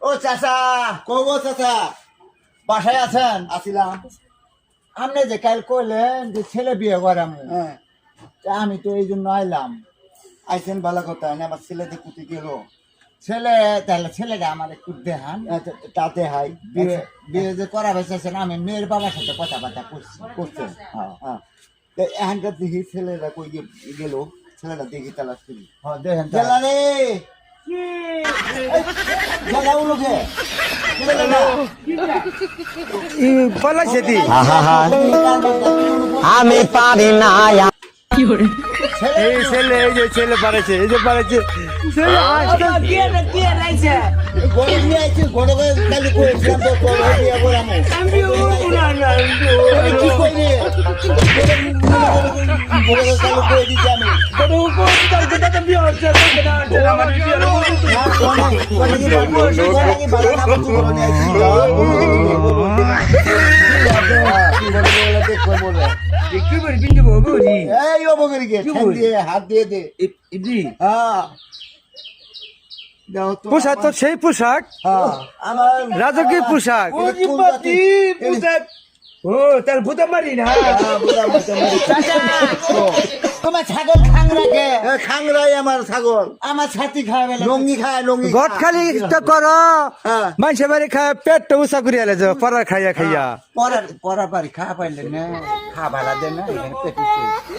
ও চাচা, কব চাচা বাসায় আছেন? আসিলাম। আপনি যে কাল কইলেন যে ছেলে বিয়ে করাম, হ্যাঁ আমি তো এই জন্য আইলাম। আইসেন ভালো কথা না, আমার ছেলে যে কুটি গেল ছেলে তাহলে ছেলেটা আমার একটু দেখান। তাতে হাই বিয়ে বিয়ে যে করা হয়েছেন, আমি মেয়ের বাবার সাথে কথাবার্তা করছি। করছেন। হ্যাঁ হ্যাঁ এখানকার দেখি ছেলেরা কই গেল, ছেলেটা দেখি তালাশ করি। হ্যাঁ, দেখেন তো। গেলা রে গেলা উলোকে পলাইছে দি আমি পারি না এই ছেলে, এই যে ছেলে পারেছে, এই যে পারেছে ছেলে গড়ে নিয়ে আইছি, গড়ে করে কালি করেছিলাম তো তোর বিয়ে করাম। কি কইলি গড়ে কালি করে দিছি আমি। এই ও বগরি গে ঠ্যাং দিয়ে হাত দিয়ে দে। হ্যাঁ দাও তো। পোশাক তো সেই পোশাক, হ্যাঁ আমার রাজকীয় পোশাক। ও তার ভূতা মারি না। চাচা, তোমার ছাগল খাং রাখে, খাংরাই আমার ছাগল, আমার ছাতি খাবে লঙ্গি খায় লঙ্গি গট খালি তো করো, হ্যাঁ মানুষের বাড়ি খায় পেটটা উঁচা করিয়া লেজ পরার খাইয়া খাইয়া। পড়া পারি খাওয়া পাইলেন না, খা ভাড়া দেন না, এখানে পেটে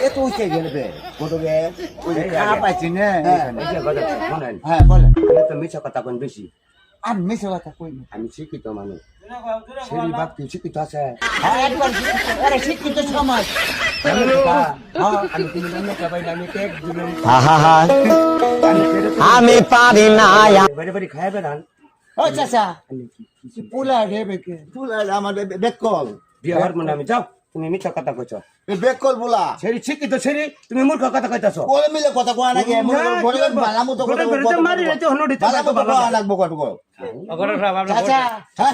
এ তো উঠে গেলবে কোটবে খাওয়া পাইছি না এখানে। শোনেন, হ্যাঁ বলেন। আমি তো মিছা কথা কোন বেশি। আমি মিশে কথা কইনি। আমি শিক্ষিত মানুষ, সেই বাপ কি শিক্ষিত আছে? হ্যাঁ, একবার আরে শিক্ষিত সমাজ। হ্যাঁ, আমি তুমি মেকা পাই না, আমি পেট দিলাম, আমি পারি না বাড়ি বাড়ি খাইবে না। ও চাচা, পোলা রেবে কে? তুলা আমাদের বেকল বিয়ে হওয়ার মানে আমি যাও, তুমি মিছা কথা কইছ। বেকল বলা সেই শিক্ষিত ছেড়ে তুমি মূর্খ কথা কইতাছ। কোলে মিলে কথা কোয়া নাকি বড় বালা মতো কথা বালা মতো কোয়া লাগবো কত গো চাচা,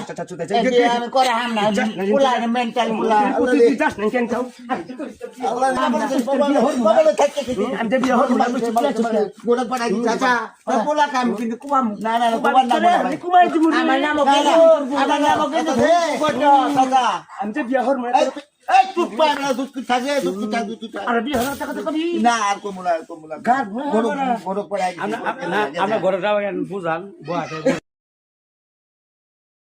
চাচা চুদা এই যে আমি করে হাম না, পোলা মেন্টাল পোলা। যাস না কেন যাও? আল্লাহ বাবা থাকতে থেকে আমি যে বিয়ে হওয়ার মানে গোড়া পাড়া চাচা, ওই পোলা কাম কিন্তু কুমাম। না না তোমার নাম আমার নাম আমার নাম কিন্তু চাচা আমি যে বিয়ে হওয়ার মানে এই চুপ পায় না দুধ থাকে দুধ থাকে দুধ থাকে আর বিয়ে হওয়ার কথা কবি না আর কমুলা গড় পড়া আমরা ঘরে যাওয়া বুঝান